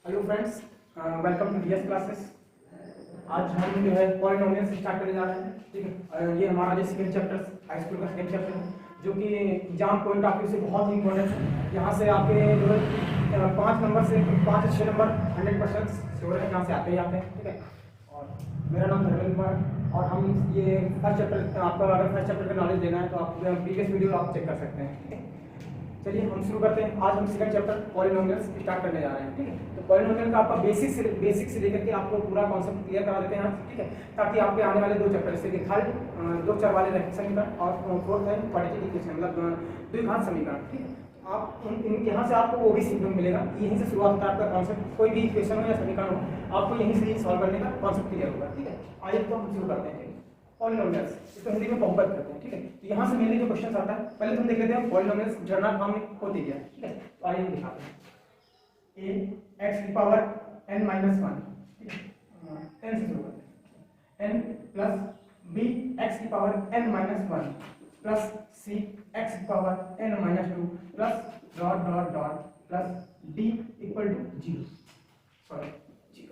Hello friends, welcome to DS classes. आज हम जो है पॉलिनोमियल्स स्टार्ट करने जा रहे हैं। ठीक है, ये हमारा जो सेकंड चैप्टर हाई स्कूल का सेकंड चैप्टर है, जो कि एग्जाम पॉइंट ऑफ व्यू से बहुत ही इंपॉर्टेंट है। यहाँ से आपके जो है 5 नंबर से 5 से 6 नंबर 100% श्योर है, यहाँ से आते ही आते हैं। ठीक है, और मेरा नाम धर्मेंद्र कुमार है और हम ये फर्स्ट चैप्टर, आपका अगर फर्स्ट चैप्टर का नॉलेज लेना है तो आप प्रीवियस वीडियो आप चेक कर सकते हैं। ठीक है, चलिए हम शुरू करते हैं। आज हम सेकंड चैप्टर पॉलिनोमियल्स स्टार्ट करने जा रहे हैं। ठीक है, तो पॉलिनोमियल का आपका बेसिक से लेकर के आपको पूरा कॉन्सेप्ट क्लियर करा देते हैं आज। ठीक है, ताकि आपके आने वाले 2 चैप्टर जैसे कि थर्ड 2 4 वाले रैखिक समीकरण और फोर्थ है क्वाड्रेटिक इक्वेशन, मतलब द्विघात समीकरण। ठीक है, आप यहाँ से आपको वो भी सीखने को मिलेगा। यहीं से शुरुआत होता है आपका कॉन्सेप्ट, कोई भी इक्वेशन हो या समीकरण हो आपको यहीं से ही सॉल्व करने का कॉन्सेप्ट क्लियर होगा। ठीक है, आइए तो हम शुरू करते हैं पॉलिनोमियल्स, इसको हिंदी में बहुपद कहते हैं। ठीक है, तो यहाँ से मेनली जो क्वेश्चन आता है पहले तुम देख लेते हैं पॉलिनोमियल्स जनरल फॉर्म में होती क्या है। ठीक है, तो आइए हम दिखाते हैं। a x की पावर n माइनस 1, ठीक है, n से शुरू करते हैं। n प्लस b x की power n minus 1 plus c x की power n minus 2 plus dot dot dot plus d equal to 0, sorry 0।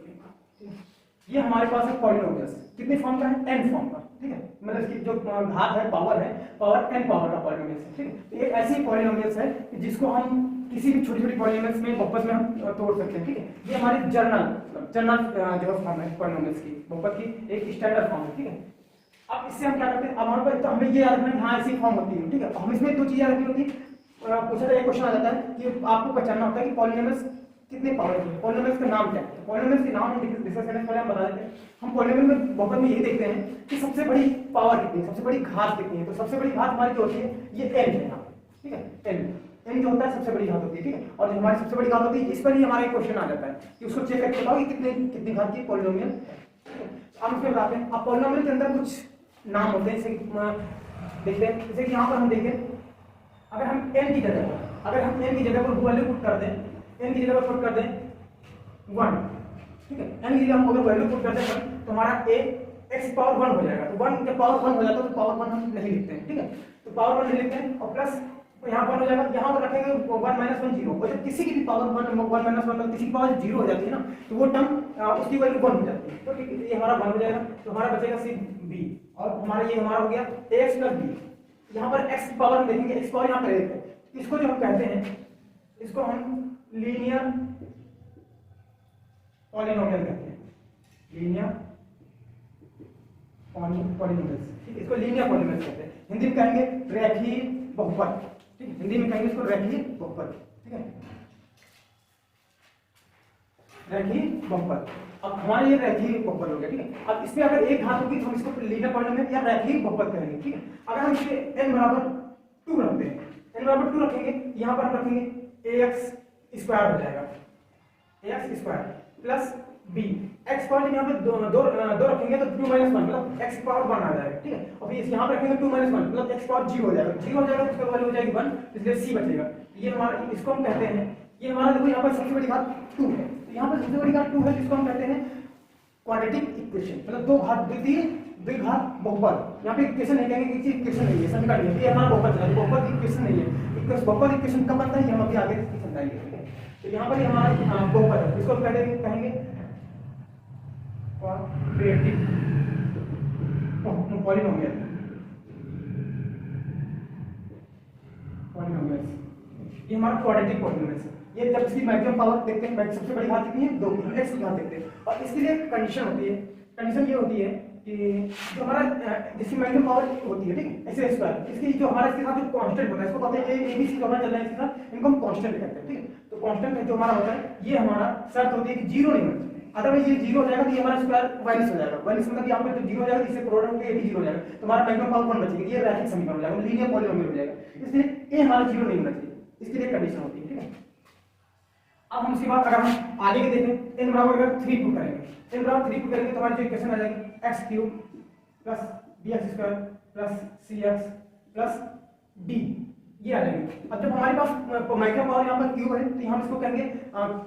ये हमारे पास है पॉलिनोमियल्स, कितने फॉर्म का है? n फॉर्म का। ठीक है, मतलब इसकी जो घात है, पावर n पावर का पॉलिनोमियल्स है। ठीक है, तो ये ऐसी पॉलिनोमियल्स है कि जिसको हम किसी भी छोटी छोटी पॉलिनोमियल्स में बहुपद में हम तोड़ सकते हैं। ठीक है, ये हमारी जनरल जो फॉर्म है पॉलिनोमियल्स की, बहुपद की एक स्टैंडर्ड फॉर्म है। ठीक है, अब इससे हम क्या करते हैं, अब हमारे पास तो हमें ये याद रखना है हाँ ऐसी फॉर्म होती है। ठीक है, हम इसमें 2 चीजें रखनी होती है। पूछा जाए, क्वेश्चन आ जाता है कि आपको पहचानना होता है कि पॉलिनोमियल्स कितने पावर के हैं, पॉलिनोमियल्स का नाम क्या है। पॉलिनोमियल्स के नाम हम डिस्कस करने से पहले हम बता देते हैं, हम पॉलिनोमियल में बहुपद में यही देखते हैं कि सबसे बड़ी पावर कितनी है, सबसे बड़ी घात कितनी है। तो सबसे बड़ी घात हमारी जो होती है ये n है यहाँ। ठीक है, n जो होता है सबसे बड़ी घात होती है। ठीक है, और जो हमारी सबसे बड़ी घात होती है इस पर ही हमारा एक क्वेश्चन आ जाता है कि उसको चेक करके बताओ कि कितनी घात की पॉलिनोमियल है। हम उसमें बताते हैं। अब पॉलिनोमियल के अंदर कुछ नाम होते हैं, जैसे देखते हैं, जैसे कि यहाँ पर हम देखें, अगर हम n की जगह पर वैल्यू पुट कर दें, n की जगह पर पुट कर दें 1, ठीक है, n की जगह हम अगर वैल्यू पुट कर दें 1 तो हमारा a x पावर 1 हो जाएगा। तो 1 जब पावर 1 हो जाता है तो पावर 1 हम नहीं लिखते हैं। ठीक है, तो पावर 1 नहीं लिखते हैं और प्लस यहाँ पर हो जाएगा, यहाँ पर रखेंगे 1 माइनस 1 0, और जब किसी की भी पावर 1 माइनस 1 किसी की पावर 0 हो जाती है ना, तो वो टर्म उसकी वैल्यू 1 हो जाती है। तो ठीक है, ये हमारा 1 हो जाएगा, तो हमारा बचेगा सिर्फ b, और हमारा ये हमारा हो गया ax प्लस b। यहाँ पर x की पावर हम देखेंगे, x पावर यहाँ पर देखते हैं, इसको जो हम कहते हैं इसको हम लीनियर पॉलिनोमियल कहते हैं, लीनियर पॉलिनोमियल्स। ठीक है, इसको लीनियर पॉलिनोमियल्स कहते हैं। हिंदी में कहेंगे रैखिक बहुपद। ठीक है, हिंदी में कहेंगे इसको रैखिक बहुपद। ठीक है, रैखिक बहुपद। अब हमारा ये रैखिक बहुपद हो गया। ठीक है, अब इसमें अगर एक घात होगी तो हम इसको लीनियर पॉलिनोमियल या रैखिक बहुपद कहेंगे। ठीक है, अगर हम इसे n बराबर 2 रखते हैं, n बराबर 2 रखेंगे, यहाँ पर हम रखेंगे ax स्क्वायर हो जाएगा, ax square plus b, x power यहाँ पे दो रखेंगे तो 2 माइनस 1 मतलब x पावर 1 आ जाएगा। ठीक है, और फिर यहाँ पे रखेंगे 2 माइनस 1 मतलब x पावर 0 हो जाएगा, 0 हो जाएगा तो इसका वैल्यू हो जाएगी 1, इसलिए c बचेगा। ये हमारा, इसको हम कहते हैं, ये हमारा देखो यहाँ पर सबसे बड़ी घात 2 है, तो यहाँ पर सबसे बड़ी घात 2 है, जिसको हम कहते हैं क्वाड्रेटिक इक्वेशन, मतलब दो घात द्विघात बहुपद। यहाँ पे इक्वेशन नहीं कहेंगे, किसी इक्वेशन नहीं है, समीकरण नहीं है, ये हमारा बहुपद है, बहुपद इक्वेशन नहीं है। बहुपद इक्वेशन कब बनता है ये हम अभी आगे समझाएंगे। ठीक है, तो यहाँ पर हमारा बहुपद है, इसको कहेंगे क्वाड्रेटिक पॉलिनोमियल, ये हमारा क्वाड्रेटिक पॉलिनोमियल है। ये जब इसकी मैक्सिमम पावर देखते हैं, सबसे बड़ी घात कितनी है 2 की, x की घात देखते हैं, और इसके लिए कंडीशन होती है, कंडीशन ये होती है कि जो हमारा जिसकी मैक्सिमम पावर होती है, ठीक है, ऐसे स्क्वायर, इसकी जो हमारा इसके साथ जो कांस्टेंट होता है, इसको कहते हैं a b c का चल रहा है इसके साथ, इनको हम कांस्टेंट कहते हैं। ठीक है, तो कांस्टेंट जो हमारा होता है ये हमारा शर्त होती है कि 0 नहीं होना चाहिए, अदरवाइज ये 0 हो जाएगा तो ये हमारा स्क्वायर माइनस हो जाएगा, माइनस मतलब यहाँ पर जो 0 हो जाएगा इससे प्रोडक्ट होकर ये भी 0 हो जाएगा, तो हमारा मैक्सिमम पावर 1 बचेगी, ये रैखिक समीकरण हो जाएगा, लीनियर पॉलिनोमियल हो जाएगा, इसलिए ये हमारा 0 नहीं होना चाहिए, इसके लिए कंडीशन होती है। ठीक है, अब हम उसके बाद अगर हम आगे के देखें, n बराबर अगर 3 पुट करेंगे, n बराबर 3 पुट करेंगे तो हमारी जो इक्वेशन आ जाएगी x cube plus bx square plus cx plus d, ये आ जाएगी। अब जब हमारे पास माइक्रो पावर यहाँ पर क्यूब है तो हम इसको कहेंगे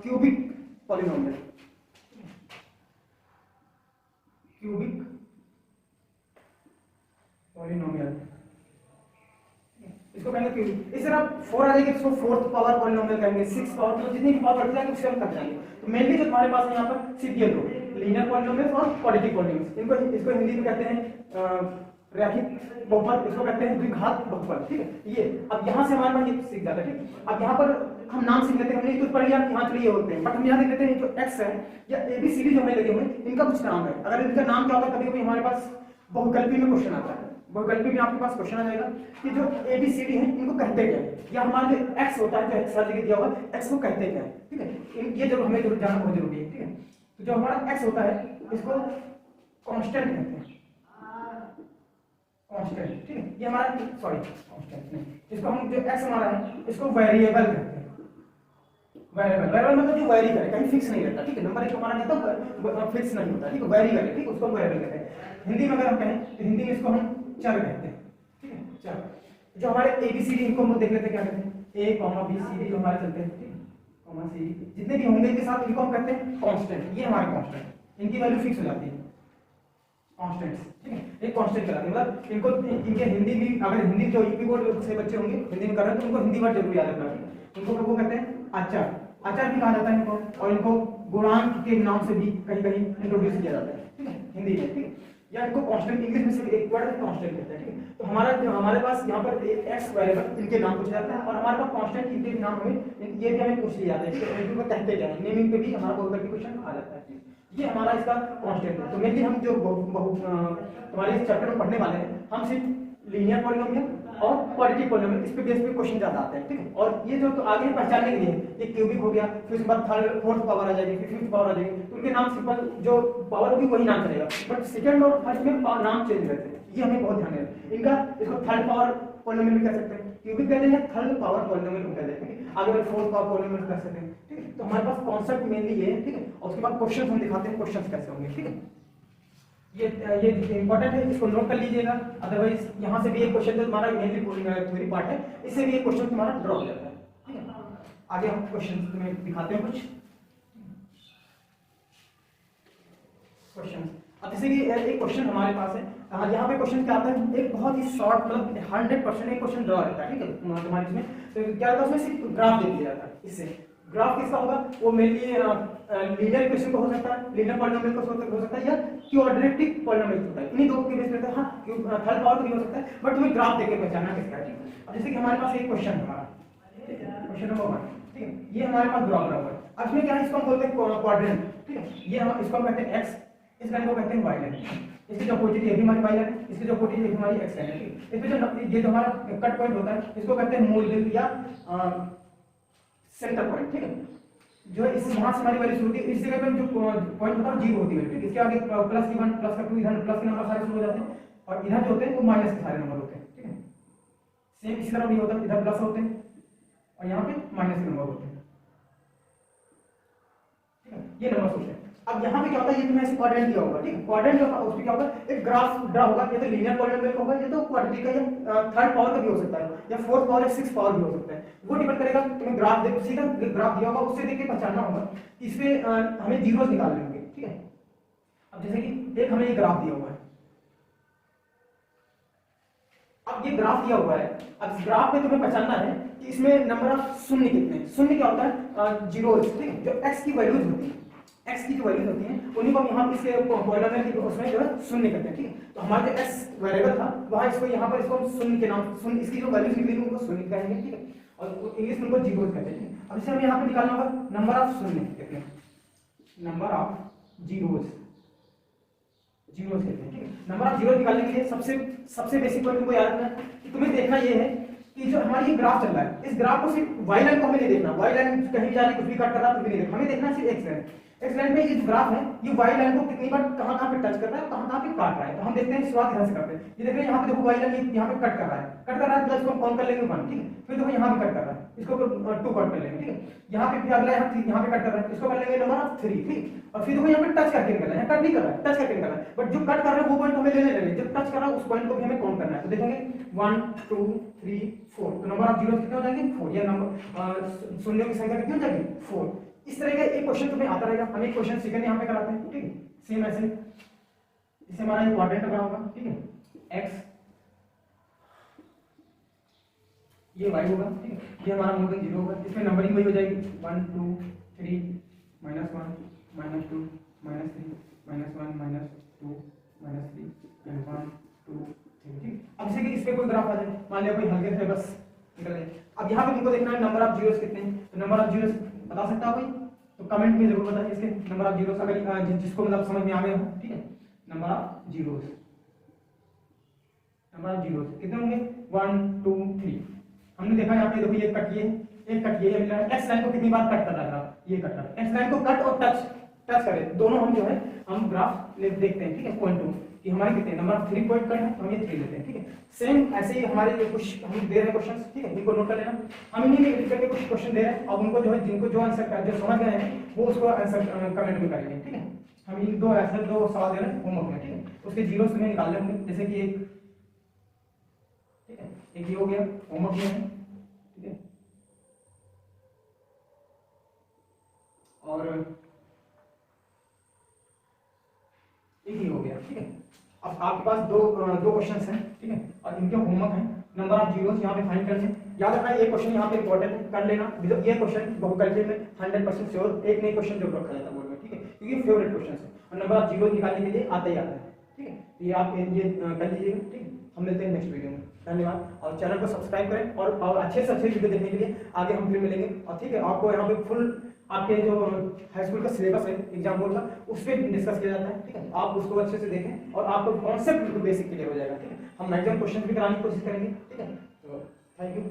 क्यूबिक पॉलिनोमियल, क्यूबिक पॉलिनोमियल। इसको कहेंगे क्यूबिक। इस तरह 4 आ जाएगी तो इसको फोर्थ पावर पॉलिनोमियल कहेंगे, 6 पावर, तो जितनी भी पावर बढ़ जाएगी उससे हम कट जाएंगे। तो मेनली जो तुम्हारे पास है यहाँ पर सिर्फ ये दो, लीनियर पॉलिनोमियल्स और क्वाड्रेटिक पॉलिनोमियल्स, इसको हिंदी में कहते हैं रैखिक बहुपद, इसको कहते हैं द्विघात बहुपद, ठीक है। ये अब यहाँ से हमारे पास ये सीख जाता है, ठीक। अब यहाँ पर हम नाम सीख लेते हैं, हमने तो पढ़ लिया यहाँ चलिए होते हैं, बट हम यहाँ देख लेते हैं जो x है या ABCD जो हमें लगे हुए हैं इनका कुछ नाम है। अगर इनका नाम क्या होता है, कभी कभी हमारे पास बहुकल्पी में क्वेश्चन आता है, बहुकल्पी में आपके पास क्वेश्चन आ जाएगा कि जो ABCD है इनको कहते क्या है, या हमारा जो x होता है जो x हर जगह दिया हुआ x को कहते क्या है, ठीक है। ये जरूर हमें जरूर जानना बहुत जरूरी है, ठीक है। तो जो हमारा x होता है इसको कांस्टेंट कहते हैं, कांस्टेंट, ठीक है। ये हमारा कांस्टेंट नहीं, इसको हम जो x हमारा है इसको वेरिएबल कहते हैं। वेरिएबल मतलब जो वेरी करे, कहीं फिक्स नहीं रहता, ठीक है। नंबर एक हमारा नहीं तो फिक्स नहीं होता, ठीक है, वेरी करे, ठीक है, उसको वेरिएबल कहते हैं। हिंदी में अगर हम कहें तो हिंदी में इसको हम चर कहते हैं, ठीक है, चर। जो हमारे ABCD इनको हम देख लेते हैं क्या कहते हैं, A, B, C, D जो हमारे चलते हैं, ठीक है, कॉमा C, जितने भी होंगे इनके साथ इनको हम कहते हैं कांस्टेंट। ये हमारे कांस्टेंट, इनकी वैल्यू फिक्स हो जाती है, कांस्टेंट्स, ठीक है। एक कांस्टेंट कहलाते हैं, मतलब इनको इनके हिंदी भी, अगर हिंदी जो यूपी बोर्ड से बच्चे होंगे हिंदी में कर रहे हैं तो उनको हिंदी वर्ड जरूर याद रखना है। उनको वो कहते हैं आचार, आचार भी कहा जाता है इनको, और इनको गुणांक के नाम से भी कहीं कहीं इंट्रोड्यूस किया जाता है, ठीक है, हिंदी में, ठीक है। या इनको कांस्टेंट, इंग्लिश में सिर्फ एक वर्ड है कांस्टेंट कहते हैं, ठीक है। तो हमारे पास यहाँ पर x वेरिएबल इनके नाम पूछे जाते हैं, और हमारे पास कांस्टेंट इनके नाम हमें ये भी हमें पूछ लिया जाता है, ठीक है। इनको कहते क्या है, नेमिंग पे भी हमारा बहुत बड़ा क्वेश्चन आ जाता है, ये हमारा इसका कांस्टेंट है। तो मेनली हम जो हमारे इस चैप्टर में पढ़ने वाले हैं, हम सिर्फ लीनियर पॉलिनोमियल और क्वाड्रेटिक पॉलिनोमियल इस पे बेस पे क्वेश्चन ज्यादा आते हैं, ठीक है। और ये जो तो आगे पहचानने के लिए ये क्यूबिक हो गया, फिर उसके बाद थर्ड फोर्थ पावर आ जाएगी, फिर फिफ्थ पावर आ जाएगी, तो उनके नाम सिंपल जो पावर होगी वही नाम चलेगा, बट सेकंड और थर्ड में नाम चेंज रहते हैं, ये हमें बहुत ध्यान है इनका। इसको थर्ड पावर पॉलिनोमियल भी कह सकते हैं, क्यूबिक कहते हैं, थर्ड पावर पॉलिनोमियल भी कहते हैं, आगे वाले फोर्थ पावर पॉलिनोमियल कह सकते हैं, ठीक है। तो हमारे पास कॉन्सेप्ट मेनली ये है, ठीक है। और उसके बाद क्वेश्चन हम दिखाते हैं क्वेश्चन कैसे होंगे, ठीक है। ये इंपॉर्टेंट है, इसको नोट कर लीजिएगा, अदरवाइज यहाँ से भी एक क्वेश्चन जो तुम्हारा मेनली थ्योरी पार्ट है, इससे भी एक क्वेश्चन तुम्हारा ड्रॉप हो जाता है, ठीक है। आगे हम क्वेश्चन तुम्हें दिखाते हैं कुछ क्वेश्चन। अब जैसे कि एक क्वेश्चन हमारे पास है, यहाँ पे क्वेश्चन क्या आता है, एक बहुत ही शॉर्ट, मतलब 100% एक क्वेश्चन ड्रॉ रहता है, ठीक है, तुम्हारे इसमें। तो क्या होता है, उसमें सिर्फ ग्राफ दे दिया जाता है। इससे ग्राफ किसका होगा, वो मेनली लीनियर इक्वेशन का हो सकता है, लीनियर पॉलिनोमियल का हो सकता है, या क्वाड्रेटिक पॉलिनोमियल होता है, इन्हीं दो के बेस पे रहता है। हाँ, थर्ड पावर भी हो सकता है, बट तुम्हें ग्राफ देके पहचानना किसका है, ठीक है। अब जैसे कि हमारे पास एक क्वेश्चन है हमारा, ठीक है, क्वेश्चन नंबर 1, ठीक है, ये हमारे पास ग्राफ बना हुआ है। अब इसमें क्या है, इसको हम बोलते हैं क्वाड्रेंट, ठीक है। ये हम इसको हम कहते हैं x, इस लाइन को कहते हैं y लाइन, इसकी जो अपोजिट ये भी हमारी y लाइन है, इसकी जो अपोजिट ये हमारी x लाइन है, ठीक है। इसमें जो ये जो हमारा कट पॉइंट होता है इसको कहते हैं मूल बिंदु या सेंटर पॉइंट, ठीक है। जो इस वहां से हमारी वैल्यू शुरू होती है, इस जगह पे जो पॉइंट होता है 0 होती है, ठीक है। इसके आगे प्लस की 1 प्लस का 2 इधर प्लस के नंबर सारे शुरू हो जाते हैं, और इधर जो होते हैं वो माइनस के सारे नंबर होते हैं, ठीक है। सेम इसी तरह भी होता है, इधर प्लस होते हैं और यहाँ पे माइनस के नंबर होते हैं, ठीक है। ये नंबर होते हैं। अब यहाँ पे क्या होता है, ये तुम्हें ऐसे क्वाड्रेंट दिया होगा, ठीक है। क्वाड्रेंट जो उसमें क्या होगा, एक ग्राफ ड्रा होगा, या तो लीनियर पॉलिनोमियल होगा, या तो क्वाड्रेटिक का, या थर्ड पावर का भी हो सकता है, या फोर्थ पावर या सिक्स पावर भी हो सकता है। वो डिपेंड करेगा, तुम्हें ग्राफ देख, सीधा ग्राफ दिया होगा, उससे देख के पहचानना होगा कि इसमें हमें जीरोस निकालने होंगे, ठीक है। अब जैसे कि एक हमें ये ग्राफ दिया हुआ है, अब ये ग्राफ दिया हुआ है, अब इस ग्राफ में तुम्हें पहचानना है कि इसमें नंबर ऑफ शून्य कितने हैं। शून्य क्या होता है, जीरोस, ठीक है। जो x की वैल्यूज होती है, x की जो वैल्यूज होती हैं उन्हीं को हम यहाँ इसके पॉलिनोमियल के उसमें जो है शून्य करते हैं, ठीक है। तो हमारा जो x वेरिएबल था वहाँ इसको यहाँ पर इसको हम शून्य के नाम, शून्य इसकी जो वैल्यूज निकली उनको शून्य कहेंगे, ठीक है। और इंग्लिश में उनको जीरोस कहते हैं। अब इसे हमें यहाँ पे निकालना होगा नंबर ऑफ शून्य कहते हैं, नंबर ऑफ जीरोस, जीरोस कहते हैं, ठीक है। नंबर ऑफ जीरो निकालने के लिए सबसे बेसिक पॉइंट तुमको याद रखना है कि तुम्हें देखना ये है कि जो हमारी ये ग्राफ चल रहा है, इस ग्राफ को सिर्फ y लाइन को हमें नहीं देखना, y लाइन कहीं भी जा रही कुछ भी कट कर रहा है कुछ भी नहीं देखना, हमें देखना है सिर्फ x लाइन। x लाइन में ये जो ग्राफ है ये y लाइन को कितनी बार कहां-कहां पे टच कर रहा है, कहां-कहां पे काट रहा है। तो हम देखते हैं, शुरुआत यहां से करते हैं। ये देखिए यहाँ पे देखो y लाइन यहाँ पे कट कर रहा है, प्लस को हम काउंट कर लेंगे 1, ठीक है। फिर देखो यहाँ भी कट कर रहा है, इसको 2 काउंट कर लेंगे, ठीक है। यहाँ पे फिर अगला यहाँ पे कट कर रहा है, इसको कर लेंगे नंबर ऑफ 3, ठीक। और फिर देखो यहाँ पे टच करके निकल रहा है, कट नहीं कर रहा है, टच करके निकल रहा है, बट जो कट कर रहा है वो पॉइंट हमें लेने लगेंगे, जब टच कर रहा है उस पॉइंट को भी हमें काउंट करना है। तो देखेंगे 1 2 3 4, तो नंबर ऑफ जीरो कितने हो जाएंगे 4, या नंबर शून्यों की संख्या कितनी हो जाएगी 4। इस तरह का एक क्वेश्चन तुम्हें आता रहेगा। हम एक क्वेश्चन सेकंड यहाँ पे कराते हैं, ठीक है। सेम ऐसे इसे हमारा क्वाड्रेंट बना होगा, ठीक है। x ये y होगा, ठीक है, ये हमारा मोर देन 0 होगा। इसमें नंबरिंग वही हो जाएगी 1 2 3 -1 -2 -3 -1 -2 -3 1 2 3, ठीक। अब जैसे कि इस पे कोई ग्राफ आ जाए, मान लिया कोई हल्के से बस निकल गए। अब यहाँ पे तुमको देखना है नंबर ऑफ जीरोस कितने हैं, तो नंबर ऑफ जीरोस बता सकता है कोई, तो कमेंट में जरूर बताइए इसके नंबर ऑफ जीरोस, अगर जिसको मतलब समझ में आ गया हो, ठीक है। नंबर ऑफ जीरोस कितने होंगे 1 2 3। हमने देखा यहाँ पे देखो ये कट ये एक कट ये मिला है। एक्स लाइन को कितनी बार कट कर रहा है, ये कट रहा है। एक्स लाइन को कट और टच करें दोनों हम जो है हम ग्राफ देखते हैं, ठीक है। पॉइंट 2 कि हमारे कितने नंबर 3 पॉइंट कट है, हम ये 3 लेते हैं, ठीक है। सेम ऐसे ही हमारे ये कुछ हम दे रहे हैं क्वेश्चंस, ठीक है, इनको नोट कर लेना। हम इन्हीं में एडिट करके कुछ क्वेश्चन दे रहे हैं, अब उनको जो है जिनको जो आंसर जो समझ गए हैं वो उसको आंसर कमेंट में करेंगे, ठीक है। हम इन दो ऐसे दो सवाल दे रहे हैं होमवर्क में, ठीक है। उसके जीरो से निकालने होंगे, जैसे कि एक, ठीक है, एक ये हो गया होमवर्क में है, ठीक है। और एक ही हो गया, ठीक है। अब आपके पास दो क्वेश्चंस हैं, ठीक है, और इनके होमवर्क है। नंबर ऑफ जीरोस यहाँ पे फाइंड करने, याद रखना ये क्वेश्चन यहाँ पे इंपॉर्टेंट है, कर लेना। ये क्वेश्चन बहुकल्पीय में 100% श्योर एक नई क्वेश्चन जरूर रखा जाता है बोर्ड में, ठीक है, क्योंकि फेवरेट क्वेश्चन है और नंबर ऑफ जीरो निकालने के लिए आता ही आता है, ठीक है। तो ये आप ये कर लीजिएगा, ठीक है। हम मिलते हैं नेक्स्ट वीडियो में, धन्यवाद। और चैनल को सब्सक्राइब करें और अच्छे से अच्छे वीडियो देखने के लिए आगे हम फिर मिलेंगे। और ठीक है, आपको यहाँ पे फुल आपके जो हाई स्कूल का सिलेबस है एग्जाम बोर्ड का, उस पर डिस्कस किया जाता है, ठीक है। आप उसको अच्छे से देखें और आपको कॉन्सेप्ट बेसिक क्लियर हो जाएगा, ठीक है। हम मैक्सिमम क्वेश्चन भी कराने की कोशिश करेंगे, ठीक है। तो थैंक यू।